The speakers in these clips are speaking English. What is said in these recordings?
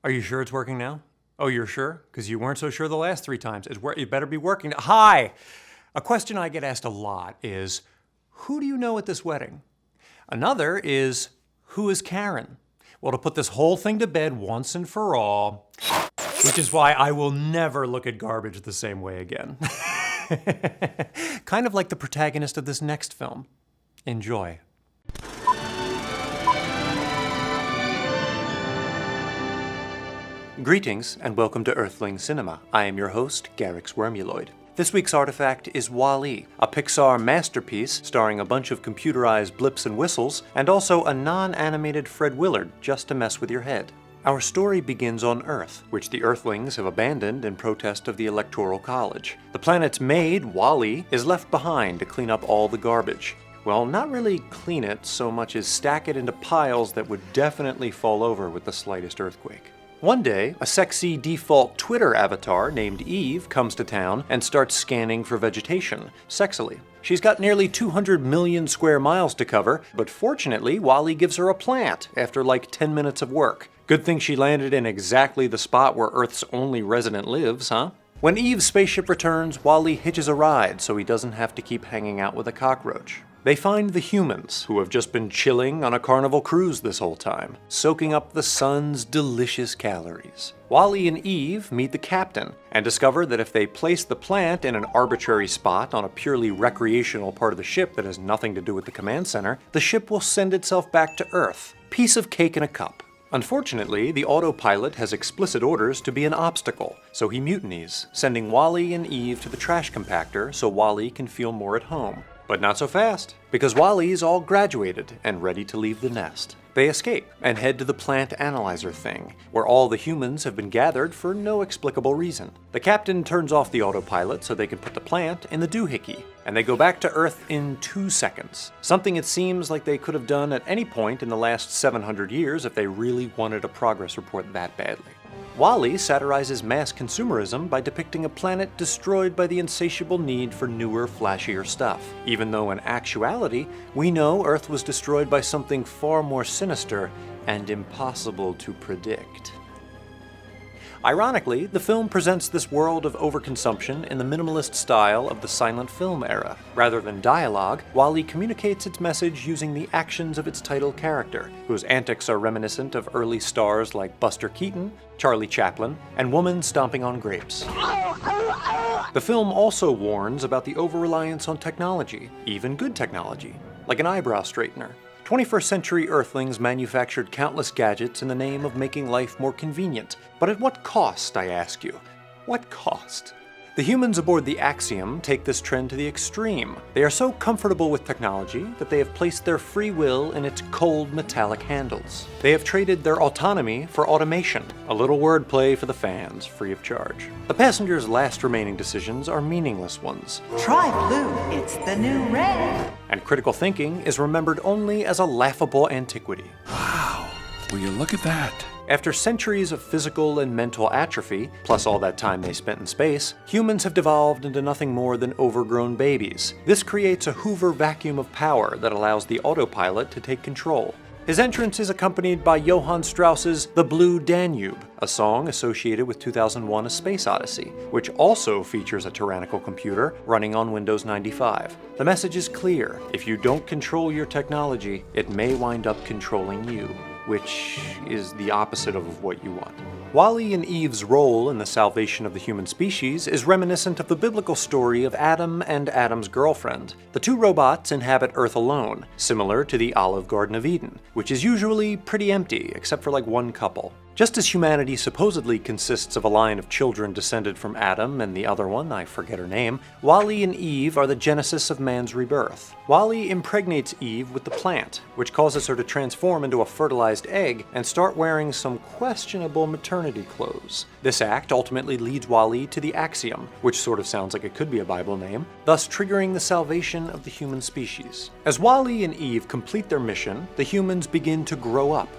Are you sure it's working now? Oh, you're sure? Because you weren't so sure the last 3 times. It better be working. Hi! A question I get asked a lot is, who do you know at this wedding? Another is, who is Karen? Well, to put this whole thing to bed once and for all, which is why I will never look at garbage the same way again. Kind of like the protagonist of this next film. Enjoy. Greetings and welcome to Earthling Cinema. I am your host, Garyx Wormuloid. This week's artifact is Wall-E, a Pixar masterpiece starring a bunch of computerized blips and whistles, and also a non-animated Fred Willard just to mess with your head. Our story begins on Earth, which the Earthlings have abandoned in protest of the Electoral College. The planet's maid, Wall-E, is left behind to clean up all the garbage. Well, not really clean it so much as stack it into piles that would definitely fall over with the slightest earthquake. One day, a sexy default Twitter avatar named Eve comes to town and starts scanning for vegetation, sexily. She's got nearly 200 million square miles to cover, but fortunately, Wall-E gives her a plant after like 10 minutes of work. Good thing she landed in exactly the spot where Earth's only resident lives, huh? When Eve's spaceship returns, Wall-E hitches a ride so he doesn't have to keep hanging out with a cockroach. They find the humans, who have just been chilling on a carnival cruise this whole time, soaking up the sun's delicious calories. Wall-E and Eve meet the captain and discover that if they place the plant in an arbitrary spot on a purely recreational part of the ship that has nothing to do with the command center, the ship will send itself back to Earth. Piece of cake in a cup. Unfortunately, the autopilot has explicit orders to be an obstacle, so he mutinies, sending Wall-E and Eve to the trash compactor so Wall-E can feel more at home. But not so fast, because Wall-E's all graduated and ready to leave the nest. They escape and head to the plant analyzer thing, where all the humans have been gathered for no explicable reason. The captain turns off the autopilot so they can put the plant in the doohickey, and they go back to Earth in 2 seconds. Something it seems like they could have done at any point in the last 700 years if they really wanted a progress report that badly. Wall-E satirizes mass consumerism by depicting a planet destroyed by the insatiable need for newer, flashier stuff, even though in actuality, we know Earth was destroyed by something far more sinister and impossible to predict. Ironically, the film presents this world of overconsumption in the minimalist style of the silent film era. Rather than dialogue, Wall-E communicates its message using the actions of its title character, whose antics are reminiscent of early stars like Buster Keaton, Charlie Chaplin, and Woman Stomping on Grapes. The film also warns about the over-reliance on technology, even good technology, like an eyebrow straightener. 21st century Earthlings manufactured countless gadgets in the name of making life more convenient. But at what cost, I ask you? What cost? The humans aboard the Axiom take this trend to the extreme. They are so comfortable with technology that they have placed their free will in its cold metallic handles. They have traded their autonomy for automation, a little wordplay for the fans, free of charge. The passengers' last remaining decisions are meaningless ones. Try blue, it's the new red. And critical thinking is remembered only as a laughable antiquity. Wow, will you look at that? After centuries of physical and mental atrophy, plus all that time they spent in space, humans have devolved into nothing more than overgrown babies. This creates a Hoover vacuum of power that allows the autopilot to take control. His entrance is accompanied by Johann Strauss's The Blue Danube, a song associated with 2001: A Space Odyssey, which also features a tyrannical computer running on Windows 95. The message is clear: if you don't control your technology, it may wind up controlling you, which is the opposite of what you want. Wall-E and Eve's role in the salvation of the human species is reminiscent of the biblical story of Adam and Adam's girlfriend. The two robots inhabit Earth alone, similar to the Olive Garden of Eden, which is usually pretty empty except for like one couple. Just as humanity supposedly consists of a line of children descended from Adam and the other one, I forget her name, Wall-E and Eve are the genesis of man's rebirth. Wall-E impregnates Eve with the plant, which causes her to transform into a fertilized egg and start wearing some questionable maternity clothes. This act ultimately leads Wall-E to the Axiom, which sort of sounds like it could be a Bible name, thus triggering the salvation of the human species. As Wall-E and Eve complete their mission, the humans begin to grow up.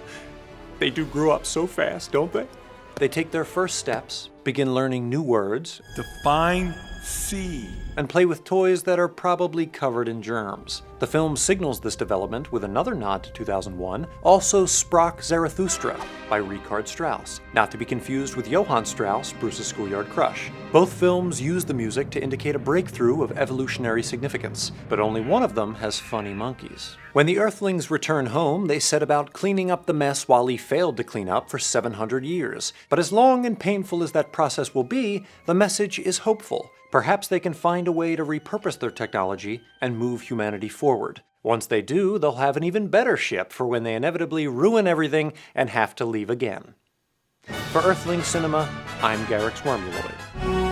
They do grow up so fast, don't they? They take their first steps, begin learning new words. Define C. and play with toys that are probably covered in germs. The film signals this development with another nod to 2001, also Sprach Zarathustra by Richard Strauss, not to be confused with Johann Strauss, Bruce's schoolyard crush. Both films use the music to indicate a breakthrough of evolutionary significance, but only one of them has funny monkeys. When the Earthlings return home, they set about cleaning up the mess Wall-E failed to clean up for 700 years. But as long and painful as that process will be, the message is hopeful. Perhaps they can find a way to repurpose their technology and move humanity forward. Once they do, they'll have an even better ship for when they inevitably ruin everything and have to leave again. For Earthling Cinema, I'm Garyx Wormuloid.